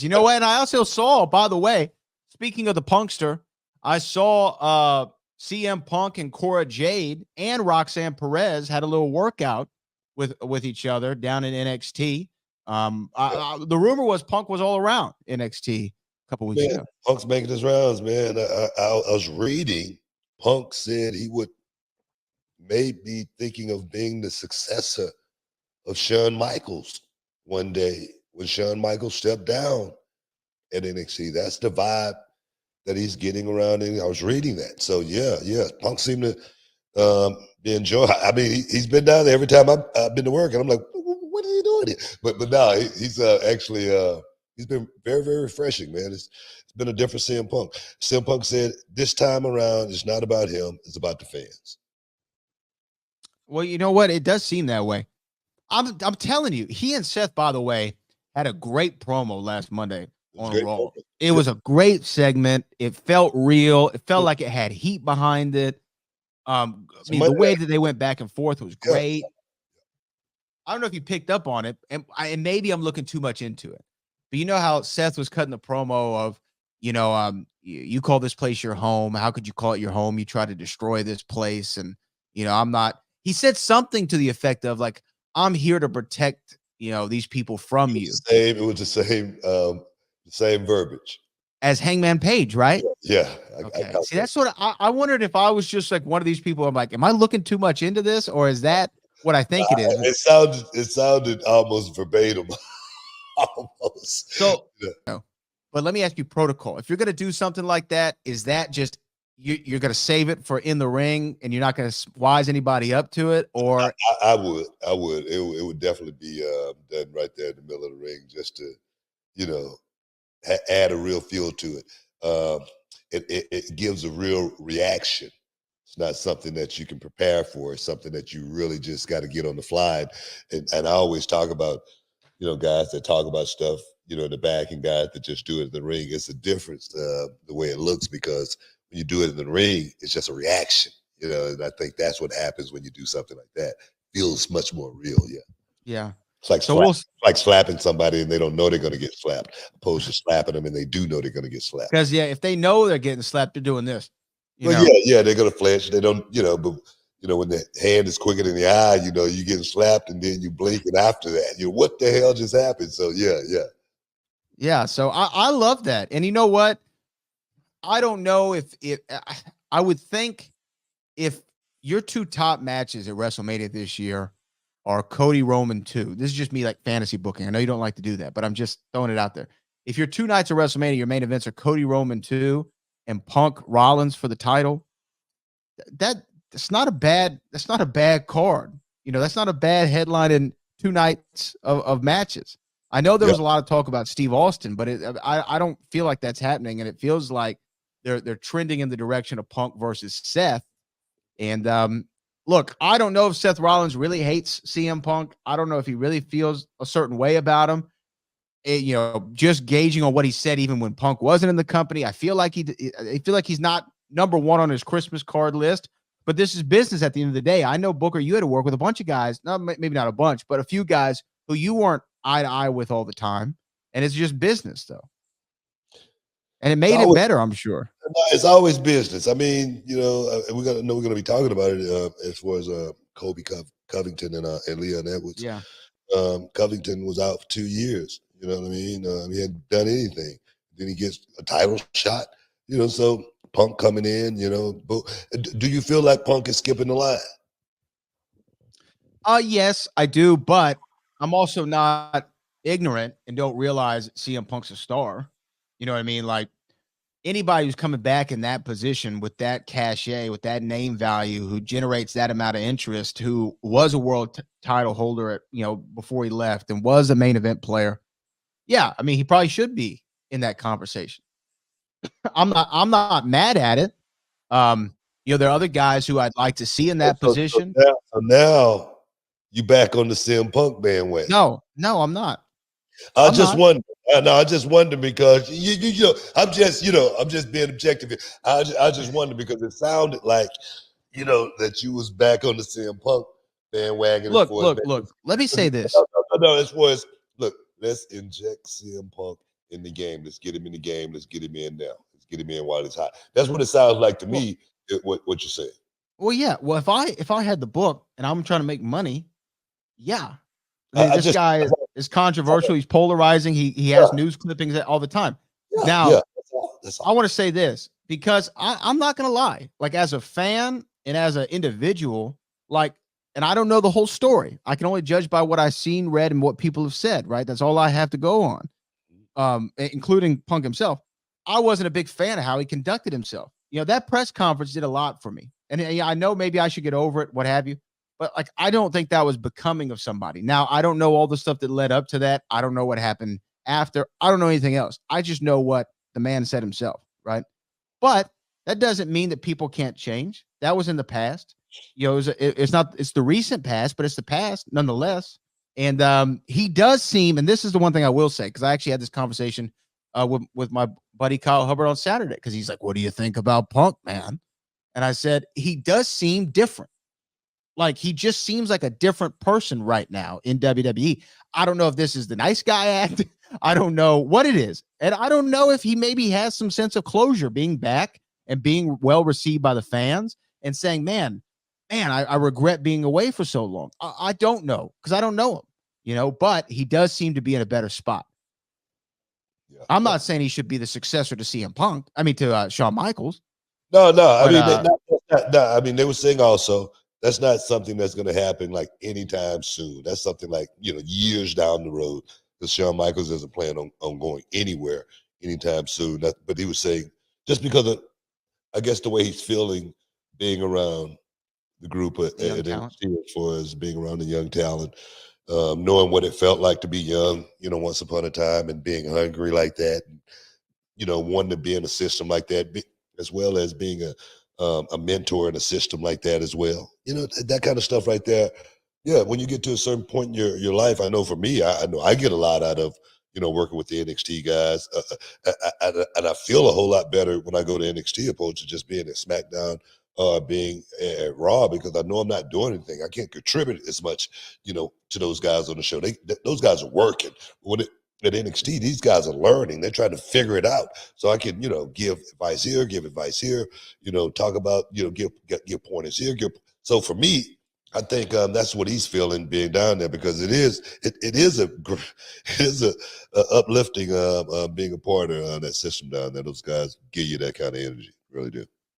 You know what? And I also saw, by the way, speaking of the Punkster, I saw CM Punk and Cora Jade and Roxanne Perez had a little workout with each other down in NXT. The rumor was Punk was all around NXT a couple weeks ago. Punk's making his rounds, man. I was reading. Punk said he would maybe thinking of being the successor of Shawn Michaels one day when Shawn Michaels stepped down at NXT. That's the vibe that he's getting around. And I was reading that. So yeah, Punk seemed to be enjoying. I mean, he's been down there every time I've been to work, and I'm like, what are you doing here? But now he's actually he's been very, very refreshing, man. It's been a different CM Punk. CM Punk said this time around, it's not about him, it's about the fans. Well, you know what? It does seem that way. I'm telling you, he and Seth, by the way, had a great promo last Monday on Raw. It was a great segment. It felt real. It felt like it had heat behind it. I mean, the way that they went back and forth was great. I don't know if you picked up on it, and maybe I'm looking too much into it. But you know how Seth was cutting the promo of, you call this place your home. How could you call it your home? You try to destroy this place, and I'm not. He said something to the effect of like, I'm here to protect, these people from you. It was the same verbiage as Hangman Page, right? Yeah. Okay. See, that's what I wondered if I was just like one of these people. I'm like, am I looking too much into this, or is that what I think it is? It sounded almost verbatim. Almost. So, but let me ask you protocol. If you're going to do something like that, is that just you're going to save it for in the ring and you're not going to wise anybody up to it? Or I would. It would definitely be done right there in the middle of the ring just to, add a real feel to it. It gives a real reaction. It's not something that you can prepare for. It's something that you really just got to get on the fly. And I always talk about, guys that talk about stuff, in the back and guys that just do it in the ring. It's a difference, the way it looks, because when you do it in the ring, it's just a reaction, and I think that's what happens when you do something like that. It feels much more real. Yeah. Yeah. It's like slapping somebody and they don't know they're going to get slapped, opposed to slapping them and they do know they're going to get slapped. Because if they know they're getting slapped, they're doing this. They're going to flinch. They don't, but when the hand is quicker than the eye, you getting slapped and then you blink, and after that, what the hell just happened? So yeah. So I love that, and you know what? I don't know if I would think if your two top matches at WrestleMania this year are Cody Roman 2. This is just me like fantasy booking. I know you don't like to do that, but I'm just throwing it out there. If your two nights of WrestleMania, your main events are Cody Roman 2 and Punk Rollins for the title, that's not a bad card. That's not a bad headline in 2 nights of matches. I know there was a lot of talk about Steve Austin, but I don't feel like that's happening, and it feels like they're trending in the direction of Punk versus Seth. And look, I don't know if Seth Rollins really hates CM Punk. I don't know if he really feels a certain way about him. Just gauging on what he said, even when Punk wasn't in the company, I feel like he's not number one on his Christmas card list. But this is business at the end of the day. I know, Booker, you had to work with a bunch of guys, maybe not a bunch, but a few guys who you weren't eye to eye with all the time. And it's just business, though. And it made it better, I'm sure. It's always business. I mean, we're going to be talking about it as far as Kobe Covington and Leon Edwards. Yeah. Covington was out for 2 years. You know what I mean? He hadn't done anything. Then he gets a title shot. So Punk coming in. Do you feel like Punk is skipping the line? Yes, I do, but I'm also not ignorant and don't realize CM Punk's a star. You know what I mean? Like, anybody who's coming back in that position with that cachet, with that name value, who generates that amount of interest, who was a world title holder at, before he left and was a main event player. Yeah. I mean, he probably should be in that conversation. I'm not mad at it. There are other guys who I'd like to see in that position. So now you back on the CM Punk bandwagon. No, I'm not. I just wonder because I'm just being objective here. I just wonder because it sounded like, that you was back on the CM Punk bandwagon. Look. Let me say this. No, as far as, look, let's inject CM Punk in the game. Let's get him in the game. Let's get him in now. Let's get him in while it's hot. That's what it sounds like to me. What you're saying? Well, yeah. Well, if I had the book and I'm trying to make money, yeah. This Just guy is controversial. He's polarizing. He has news clippings all the time. Now, that's all. I want to say this because I'm not going to lie. Like as a fan and as an individual, like, and I don't know the whole story. I can only judge by what I've seen, read, and what people have said. Right. That's all I have to go on. Including Punk himself. I wasn't a big fan of how he conducted himself. You know, that press conference did a lot for me. And I know maybe I should get over it, what have you. But like, I don't think that was becoming of somebody. Now, I don't know all the stuff that led up to that. I don't know what happened after. I don't know anything else. I just know what the man said himself, right? But that doesn't mean that people can't change. That was in the past. You know, it's the recent past, but it's the past nonetheless. And he does seem, and this is the one thing I will say, because I actually had this conversation with my buddy Kyle Hubbard on Saturday, because he's like, "What do you think about Punk, man?" And I said, he does seem different. Like he just seems like a different person right now in WWE. I don't know if this is the nice guy act. I don't know what it is. And I don't know if he maybe has some sense of closure being back and being well received by the fans and saying, man, I regret being away for so long. I don't know because I don't know him, you know, but he does seem to be in a better spot. Yeah. I'm not saying he should be the successor to CM Punk. I mean, to Shawn Michaels. No. I mean, they were saying also, that's not something that's going to happen like anytime soon. That's something like, you know, years down the road, because Shawn Michaels doesn't plan on going anywhere anytime soon. But he was saying just because of, I guess, the way he's feeling being around the group at NXT as far as being around the young talent, knowing what it felt like to be young, you know, once upon a time, and being hungry like that, and, you know, wanting to be in a system like that, as well as being a mentor in a system like that as well. You know, that kind of stuff right there. Yeah, when you get to a certain point in your life, I know for me, I know I get a lot out of, you know, working with the NXT guys. And I feel a whole lot better when I go to NXT opposed to just being at SmackDown or being at Raw, because I know I'm not doing anything. I can't contribute as much, you know, to those guys on the show. Those guys are working. At NXT, these guys are learning. They're trying to figure it out. So I can, you know, give advice here, you know, talk about, you know, give pointers here. So for me, I think that's what he's feeling being down there, because it is a uplifting being a part of that system down there. Those guys give you that kind of energy, really do.